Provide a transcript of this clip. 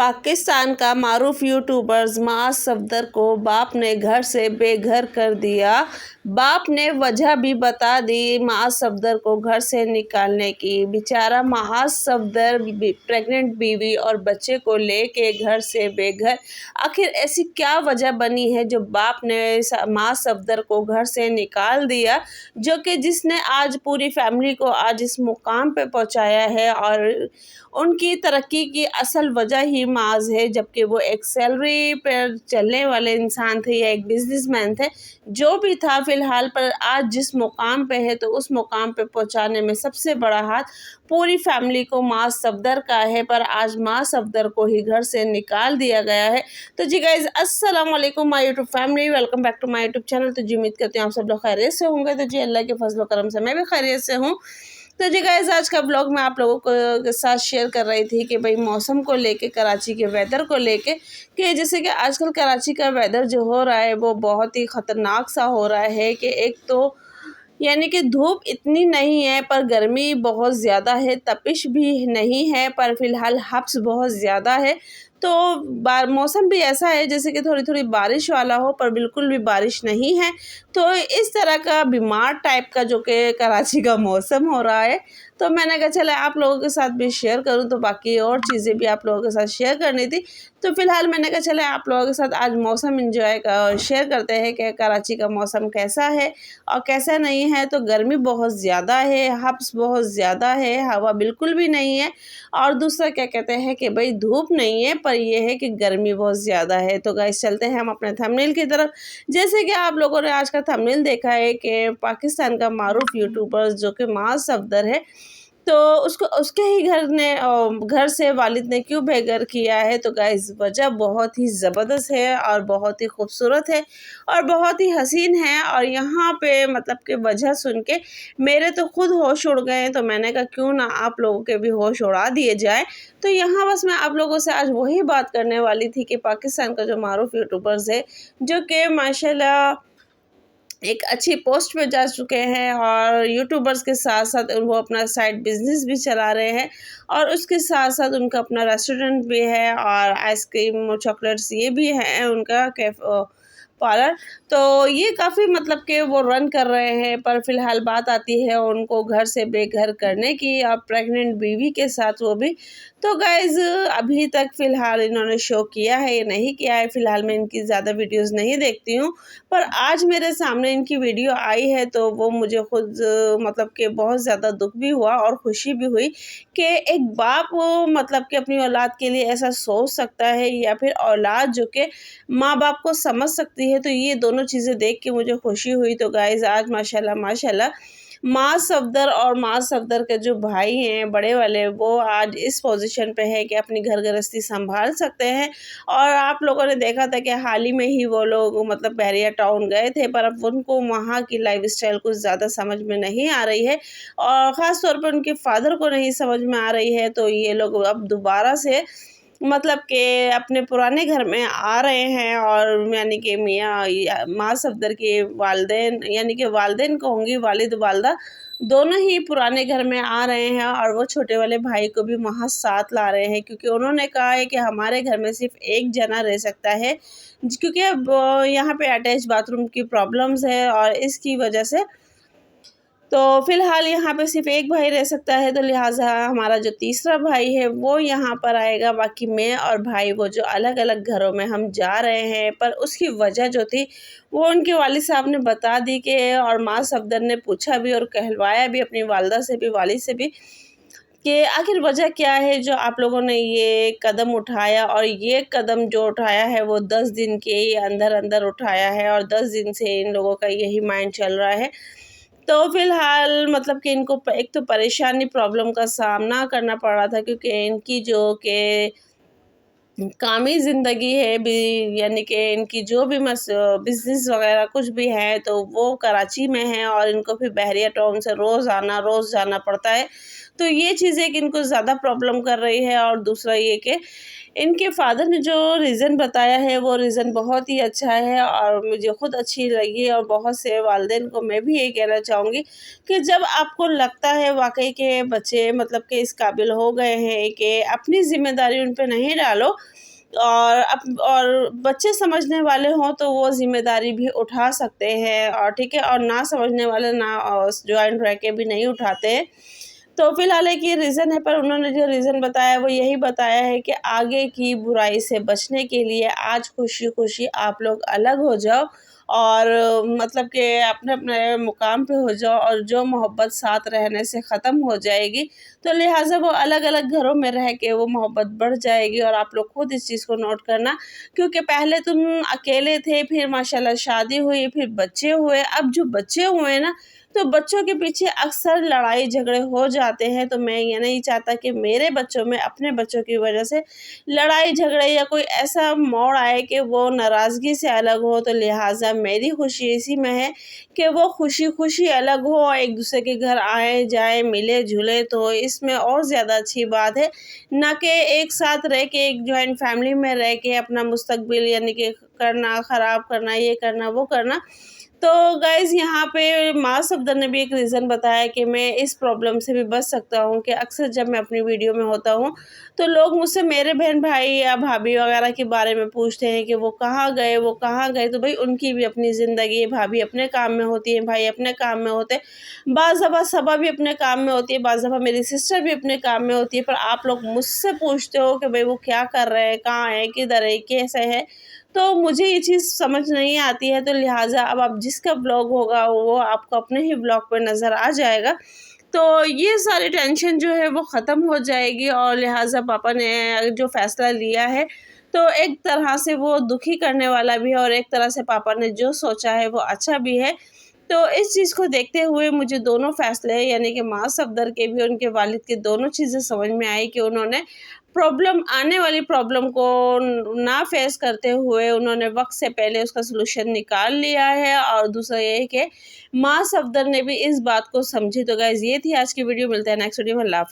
पाकिस्तान का मारूफ यूट्यूबर्स मास सफदर को बाप ने घर से बेघर कर दिया। बाप ने वजह भी बता दी मास सफदर को घर से निकालने की। बेचारा मास सफदर प्रेग्नेंट बीवी और बच्चे को लेके घर से बेघर। आखिर ऐसी क्या वजह बनी है जो बाप ने मास सफदर को घर से निकाल दिया, जो कि जिसने आज पूरी फैमिली को आज इस मुकाम पे पहुंचाया है। और उनकी तरक्की की असल वजह ही माज है, जबकि वो एक सैलरी पर चलने वाले इंसान थे या एक बिजनेसमैन थे। जो भी था फ़िलहाल पर आज जिस मुकाम पे है, तो उस मुकाम पे पहुंचाने में सबसे बड़ा हाथ पूरी फैमिली को मास सफदर का है। पर आज मास सफदर को ही घर से निकाल दिया गया है। तो जी गाइज़, अस्सलाम वालेकुम my YouTube family, welcome back to my YouTube channel. तो जी उम्मीद करती हूँ आप सब लोग खैरियत से होंगे। तो जी अल्लाह के फजल करम से मैं भी खैरियत से हूँ। तो जी गाइस, आज का ब्लॉग मैं आप लोगों को के साथ शेयर कर रही थी कि भाई मौसम को लेके, कराची के वेदर को लेके, कि जैसे कि आजकल कराची का वेदर जो हो रहा है वो बहुत ही ख़तरनाक सा हो रहा है। कि एक तो यानी कि धूप इतनी नहीं है पर गर्मी बहुत ज़्यादा है, तपिश भी नहीं है पर फ़िलहाल हब्स बहुत ज़्यादा है। तो मौसम भी ऐसा है जैसे कि थोड़ी थोड़ी बारिश वाला हो पर बिल्कुल भी बारिश नहीं है। तो इस तरह का बीमार टाइप का जो कि कराची का मौसम हो रहा है। तो मैंने कहा चले आप लोगों के साथ भी शेयर करूं, तो बाकी और चीज़ें भी आप लोगों के साथ शेयर करनी थी। तो फ़िलहाल मैंने कहा चले आप लोगों के साथ आज मौसम शेयर करते हैं कि कराची का मौसम कैसा है और कैसा नहीं है। तो गर्मी बहुत ज़्यादा है, हब्स बहुत ज़्यादा है, हवा बिल्कुल भी नहीं है। और दूसरा क्या कहते हैं कि भाई धूप नहीं है पर यह है कि गर्मी बहुत ज़्यादा है। तो गाइस, चलते हैं हम अपने थंबनेल की तरफ। जैसे कि आप लोगों ने आज का थंबनेल देखा है कि पाकिस्तान का मारूफ यूट्यूबर जो कि मास सफदर है, तो उसको उसके ही घर से वालिद ने क्यों बेघर किया है। तो गाइस, वजह बहुत ही ज़बरदस्त है और बहुत ही खूबसूरत है और बहुत ही हसीन है। और यहाँ पे मतलब कि वजह सुन के मेरे तो खुद होश उड़ गए। तो मैंने कहा क्यों ना आप लोगों के भी होश उड़ा दिए जाए। तो यहाँ बस मैं आप लोगों से आज वही बात करने वाली थी कि पाकिस्तान का जो मारूफ यूट्यूबर्स है, जो कि माशाल्लाह एक अच्छी पोस्ट पे जा चुके हैं और यूट्यूबर्स के साथ साथ वो अपना साइड बिजनेस भी चला रहे हैं। और उसके साथ साथ उनका अपना रेस्टोरेंट भी है और आइसक्रीम और चॉकलेट्स ये भी है उनका पार्लर। तो ये काफ़ी मतलब कि वो रन कर रहे हैं। पर फिलहाल बात आती है उनको घर से बेघर करने की और प्रेग्नेंट बीवी के साथ वो भी। तो गाइज़, अभी तक फ़िलहाल इन्होंने शो किया है या नहीं किया है, फ़िलहाल मैं इनकी ज़्यादा वीडियोस नहीं देखती हूँ। पर आज मेरे सामने इनकी वीडियो आई है तो वो मुझे खुद मतलब कि बहुत ज़्यादा दुख भी हुआ और खुशी भी हुई कि एक बाप मतलब कि अपनी औलाद के लिए ऐसा सोच सकता है या फिर औलाद जो कि माँ बाप को समझ सकती है। तो ये दोनों चीज़ें देख के मुझे खुशी हुई। तो गाइज़, आज माशाल्लाह माशाल्लाह मास सफदर और मास सफदर के जो भाई हैं बड़े वाले, वो आज इस पोजीशन पे है कि अपनी घर गृहस्थी संभाल सकते हैं। और आप लोगों ने देखा था कि हाल ही में ही वो लोग मतलब बहरिया टाउन गए थे, पर अब उनको वहाँ की लाइफस्टाइल कुछ ज़्यादा समझ में नहीं आ रही है और ख़ास तौर पर उनके फादर को नहीं समझ में आ रही है। तो ये लोग अब दोबारा से मतलब कि अपने पुराने घर में आ रहे हैं। और यानी कि मियाँ माँ सफदर के वालदेन, यानी कि वालदेन कहूँगी, वालिद वालदा दोनों ही पुराने घर में आ रहे हैं और वो छोटे वाले भाई को भी वहाँ साथ ला रहे हैं, क्योंकि उन्होंने कहा है कि हमारे घर में सिर्फ एक जना रह सकता है, क्योंकि अब यहाँ पे अटैच बाथरूम की प्रॉब्लम्स है और इसकी वजह से तो फ़िलहाल यहाँ पे सिर्फ एक भाई रह सकता है। तो लिहाजा हमारा जो तीसरा भाई है वो यहाँ पर आएगा। बाकी मैं और भाई वो जो अलग अलग घरों में हम जा रहे हैं। पर उसकी वजह जो थी वो उनके वालिद साहब ने बता दी कि, और माँ सफदर ने पूछा भी और कहलवाया भी अपनी वालदा से भी, वालिद से भी, कि आखिर वजह क्या है जो आप लोगों ने ये कदम उठाया। और ये कदम जो उठाया है वो 10 दिन के अंदर अंदर उठाया है और 10 दिन से इन लोगों का यही माइंड चल रहा है। तो फ़िलहाल मतलब कि इनको एक तो परेशानी प्रॉब्लम का सामना करना पड़ रहा था, क्योंकि इनकी जो कि कामी ज़िंदगी है भी, यानी कि इनकी जो भी बिज़नेस वगैरह कुछ भी है तो वो कराची में है और इनको फिर बहरिया टाउन से रोज़ जाना पड़ता है। तो ये चीज़ एक इनको ज़्यादा प्रॉब्लम कर रही है। और दूसरा ये कि इनके फादर ने जो रीज़न बताया है वो रीज़न बहुत ही अच्छा है और मुझे खुद अच्छी लगी। और बहुत से वालिदैन को मैं भी यही कहना चाहूँगी कि जब आपको लगता है वाक़ई के बच्चे मतलब कि इस काबिल हो गए हैं कि अपनी ज़िम्मेदारी उन पे नहीं डालो, और बच्चे समझने वाले हों तो वो ज़िम्मेदारी भी उठा सकते हैं, और ठीक है, और ना समझने वाले ना जॉइंट रह के भी नहीं उठाते हैं। तो फ़िलहाल एक ये रीज़न है, पर उन्होंने जो रीज़न बताया वो यही बताया है कि आगे की बुराई से बचने के लिए आज खुशी-खुशी आप लोग अलग हो जाओ और मतलब कि अपने-अपने मुकाम पे हो जाओ, और जो मोहब्बत साथ रहने से ख़त्म हो जाएगी, तो लिहाज़ा वो अलग-अलग घरों में रह के वो मोहब्बत बढ़ जाएगी। और आप लोग खुद इस चीज़ को नोट करना, क्योंकि पहले तुम अकेले थे, फिर माशाल्लाह शादी हुई, फिर बच्चे हुए, अब जो बच्चे हुए ना, तो बच्चों के पीछे अक्सर लड़ाई झगड़े हो जाते हैं। तो मैं ये नहीं चाहता कि मेरे बच्चों में अपने बच्चों की वजह से लड़ाई झगड़े या कोई ऐसा मोड़ आए कि वो नाराज़गी से अलग हो। तो लिहाज़ा मेरी खुशी इसी में है कि वो खुशी-खुशी अलग हो, एक दूसरे के घर आएँ जाएँ, मिले-जुले, तो इसमें और ज़्यादा अच्छी बात है, ना कि एक साथ रह के एक जॉइंट फैमिली में रह के अपना मुस्तकबिल यानी कि करना, ख़राब करना, ये करना, वो करना। तो गाइज़ यहाँ पे माँ सफदर ने भी एक रीज़न बताया कि मैं इस प्रॉब्लम से भी बच सकता हूँ कि अक्सर जब मैं अपनी वीडियो में होता हूँ, तो लोग मुझसे मेरे बहन-भाई या भाभी वगैरह के बारे में पूछते हैं कि वो कहाँ गए, वो कहाँ गए? तो भई उनकी भी अपनी ज़िंदगी है, भाभी अपने काम में होती है, भाई अपने काम में होते हैं। बाज़ दफ़ा सबा भी अपने काम में होती है, बाज़ दफ़ा मेरी सिस्टर भी अपने काम में होती है, पर आप लोग मुझसे पूछते हो कि भई वो क्या कर रहे हैं, कहाँ हैं, किधर है, कैसे है? तो मुझे ये चीज़ समझ नहीं आती है। तो लिहाज़ा अब आप जिसका ब्लॉग होगा वो आपको अपने ही ब्लॉग पे नज़र आ जाएगा। तो ये सारी टेंशन जो है वो ख़त्म हो जाएगी, और लिहाज़ा पापा ने जो फ़ैसला लिया है, तो एक तरह से वो दुखी करने वाला भी है, और एक तरह से पापा ने जो सोचा है वो अच्छा भी है। तो इस चीज़ को देखते हुए मुझे दोनों फ़ैसले यानी कि माँ सफदर के भी, उनके वालिद के, दोनों चीज़ें समझ में आई कि उन्होंने आने वाली प्रॉब्लम को ना फेस करते हुए उन्होंने वक़्त से पहले उसका सॉल्यूशन निकाल लिया है। और दूसरा ये है कि माँ सफदर ने भी इस बात को समझी। तो गाइज़ ये थी आज की वीडियो, मिलते हैं नेक्स्ट वीडियो में। अल्लाह हाफ़िज़।